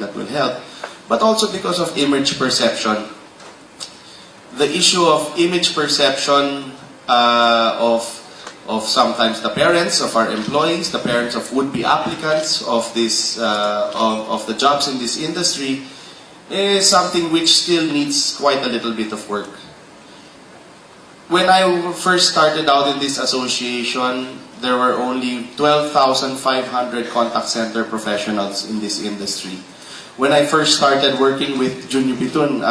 that will help, but also because of image perception. The issue of image perception of sometimes the parents of our employees, the parents of would-be applicants of this of the jobs in this industry, is something which still needs quite a little bit of work. When I first started out in this association, there were only 12,500 contact center professionals in this industry. When I first started working with Junyo Bitun,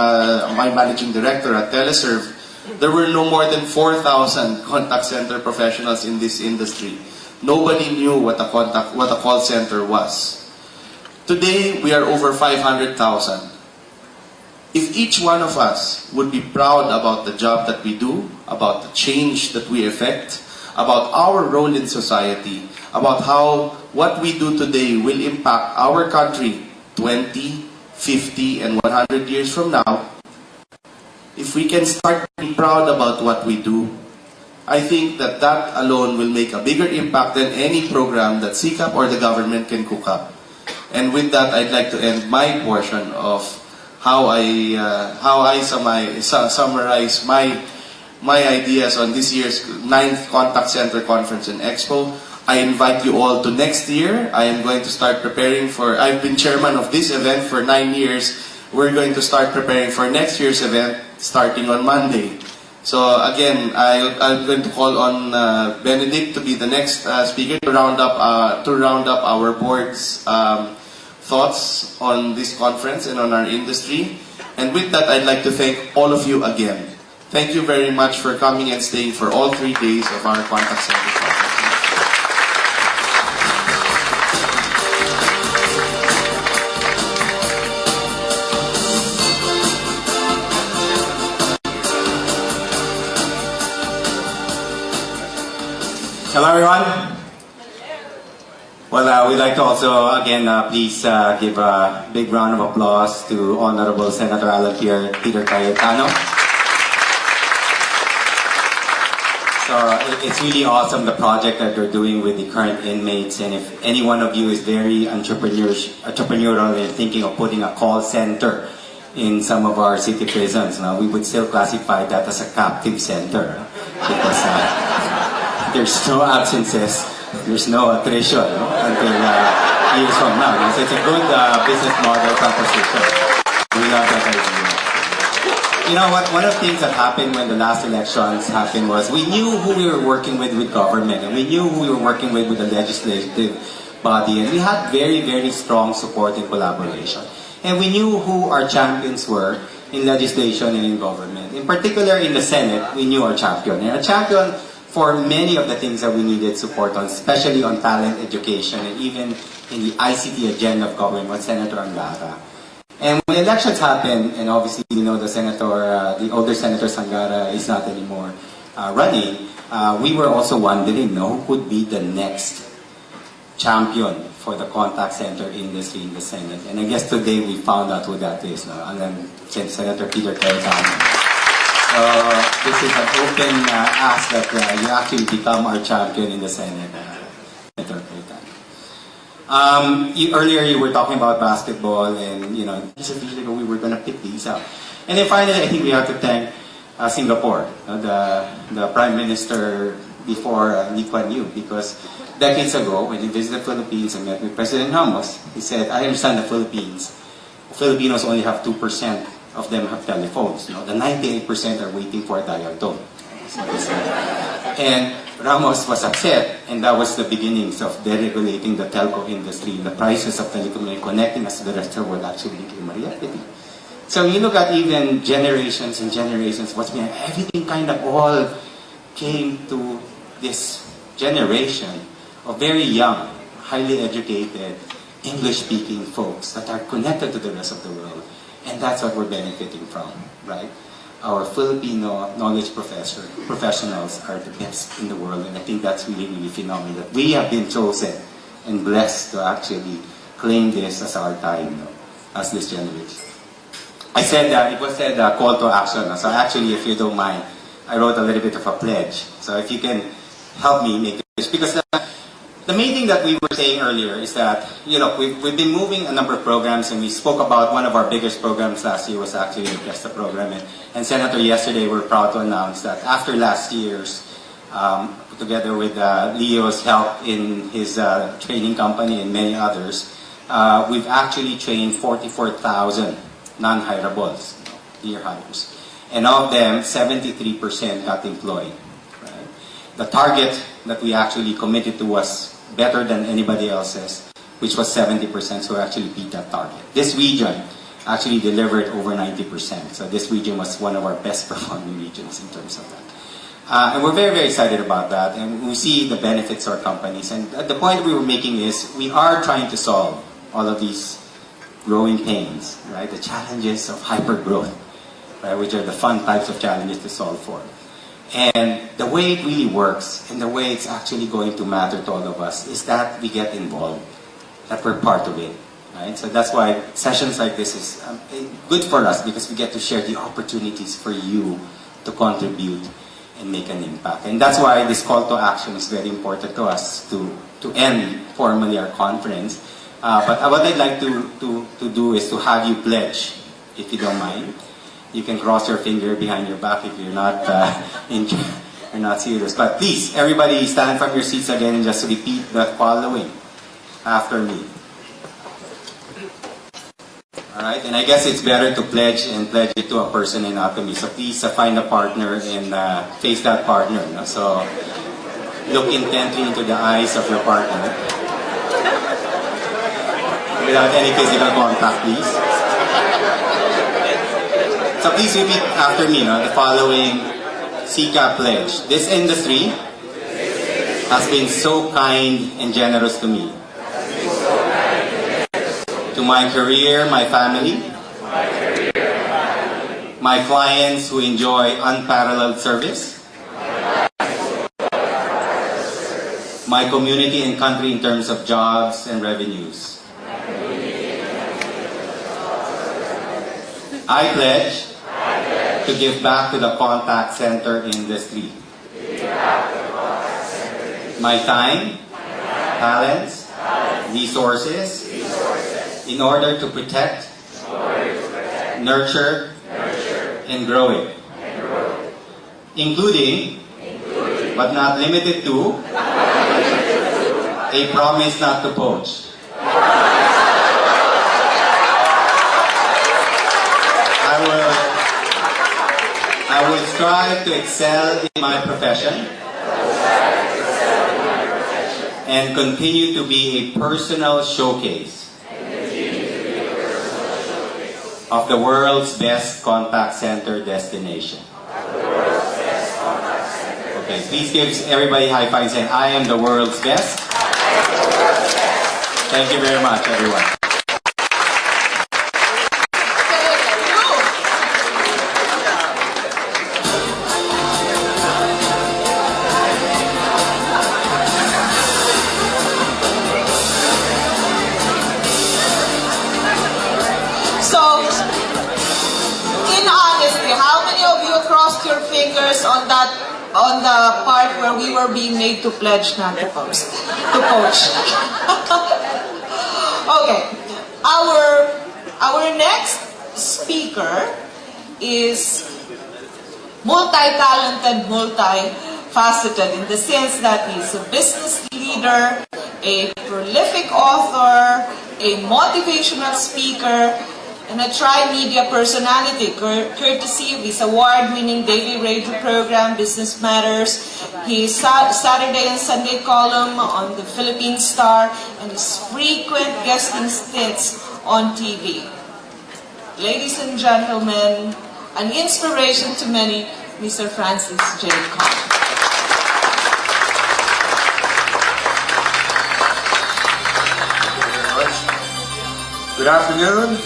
my managing director at Teleserve, there were no more than 4,000 contact center professionals in this industry. Nobody knew what a call center was. Today, we are over 500,000. If each one of us would be proud about the job that we do, about the change that we effect, about our role in society, about how what we do today will impact our country 20, 50, and 100 years from now, if we can start being proud about what we do, I think that that alone will make a bigger impact than any program that CCAP or the government can cook up. And with that, I'd like to end my portion of how I summarize my ideas on this year's 9th Contact Center Conference and Expo. I invite you all to next year. I am going to start preparing for, I've been chairman of this event for 9 years. We're going to start preparing for next year's event starting on Monday. So again, I'm going to call on Benedict to be the next speaker to round up our board's thoughts on this conference and on our industry. And with that, I'd like to thank all of you again. Thank you very much for coming and staying for all 3 days of our contact center conference. Hello everyone. Well, we'd like to also again please give a big round of applause to Honorable Senator Alan Peter Cayetano. So it's really awesome the project that they're doing with the current inmates, and if any one of you is very entrepreneurial and thinking of putting a call center in some of our city prisons, we would still classify that as a captive center because there's no absences, there's no attrition until years from now. So it's a good business model proposition. We love that idea. You know what? One of the things that happened when the last elections happened was we knew who we were working with government, and we knew who we were working with the legislative body, and we had very, very strong support and collaboration. And we knew who our champions were in legislation and in government. In particular, in the Senate, we knew our champion. And a champion for many of the things that we needed support on, especially on talent education and even in the ICT agenda of government, was Senator Angara. And when elections happened, and obviously you know the older Senator Sangara is not anymore running, we were also wondering who could be the next champion for the contact center industry in the Senate. And I guess today we found out who that is, and then Senator Peter Cayetano. This is an open ask that you actually become our champion in the Senate, Senator Cayetano. Earlier you were talking about basketball, and we were going to pick these up. And then finally, I think we have to thank Singapore, the Prime Minister before Lee Kuan Yew, because decades ago, when he visited the Philippines and met with President Ramos, he said, I understand the Filipinos only have 2% of them have telephones. The 98% are waiting for a dial tone. And Ramos was upset, and that was the beginnings of deregulating the telco industry. The prices of telecommunications connecting us to the rest of the world actually became a reality. So you look at even generations and generations, everything kind of all came to this generation of very young, highly educated, English-speaking folks that are connected to the rest of the world. And that's what we're benefiting from, right? Our Filipino knowledge professionals are the best in the world, and I think that's really, really phenomenal that we have been chosen and blessed to actually claim this as our time, as this generation. I said that it was said call to action. So actually, if you don't mind, I wrote a little bit of a pledge. So if you can help me make this, because The main thing that we were saying earlier is that, we've been moving a number of programs, and we spoke about one of our biggest programs last year was actually the PRESTA program. And Senator, yesterday we're proud to announce that after last year's, together with Leo's help in his training company and many others, we've actually trained 44,000 non-hirables, near hires. And of them, 73% got employed. Right? The target that we actually committed to was better than anybody else's, which was 70%, so we actually beat that target. This region actually delivered over 90%, so this region was one of our best performing regions in terms of that. And we're very, very excited about that, and we see the benefits to our companies. And the point we were making is, we are trying to solve all of these growing pains, right? The challenges of hyper-growth, right? Which are the fun types of challenges to solve for. And the way it really works, and the way it's actually going to matter to all of us, is that we get involved, that we're part of it, right? So that's why sessions like this is good for us, because we get to share the opportunities for you to contribute and make an impact. And that's why this call to action is very important to us to end formally our conference. But what I'd like to do is to have you pledge, if you don't mind. You can cross your finger behind your back if you're not you're not serious. But please, everybody stand from your seats again and just repeat the following after me. Alright, and I guess it's better to pledge it to a person and not to me. So please find a partner and face that partner. No? So look intently into the eyes of your partner. Without any physical contact, please. So please repeat after me, the following CCAP pledge. This industry has been so kind and generous to me. To my career, my family, my clients who enjoy unparalleled service, my community and country in terms of jobs and revenues. I pledge to give back to the contact center industry my time, talents, resources, in order to protect, nurture, and grow it, including, but not limited to, a promise not to poach. I will strive to excel in my profession and continue to be a personal showcase of the world's best contact center destination. Okay, please give everybody a high five saying, I am the world's best. Thank you very much, everyone. On the part where we were being made to pledge not to poach. Okay, our next speaker is multi-talented, multi-faceted in the sense that he's a business leader, a prolific author, a motivational speaker, and a tri-media personality, courtesy of his award-winning daily radio program, Business Matters, his Saturday and Sunday column on the Philippine Star, and his frequent guesting stints on TV. Ladies and gentlemen, an inspiration to many, Mr. Francis J. Kong. Thank you very much. Good afternoon.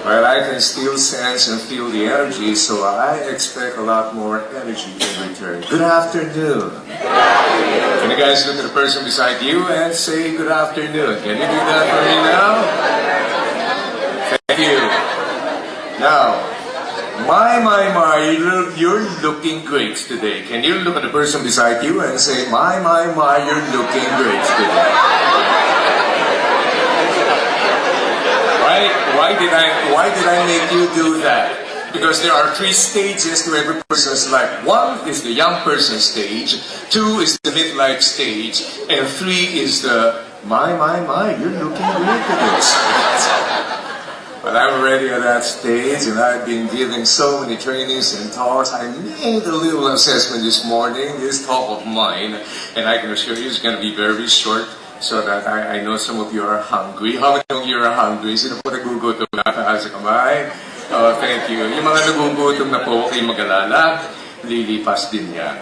Well, I can still sense and feel the energy, so I expect a lot more energy in return. Good afternoon. Can you guys look at the person beside you and say good afternoon? Can you do that for me now? Thank you. Now, My, you're looking great today. Can you look at the person beside you and say, my, you're looking great today? Why did I make you do that? Because there are 3 stages to every person's life. 1 is the young person stage, 2 is the midlife stage, and 3 is the my, you're looking great today stage. But I'm already at that stage, and I've been giving so many trainings and talks. I made a little assessment this morning, this talk of mine, and I can assure you it's going to be very short, so that I know some of you are hungry. How many of you are hungry? Sino po nagugutom na? Taas sa kamay. Oh, thank you. Yung mga nagugutom na po, kayo mag-alala, lilipas din yan.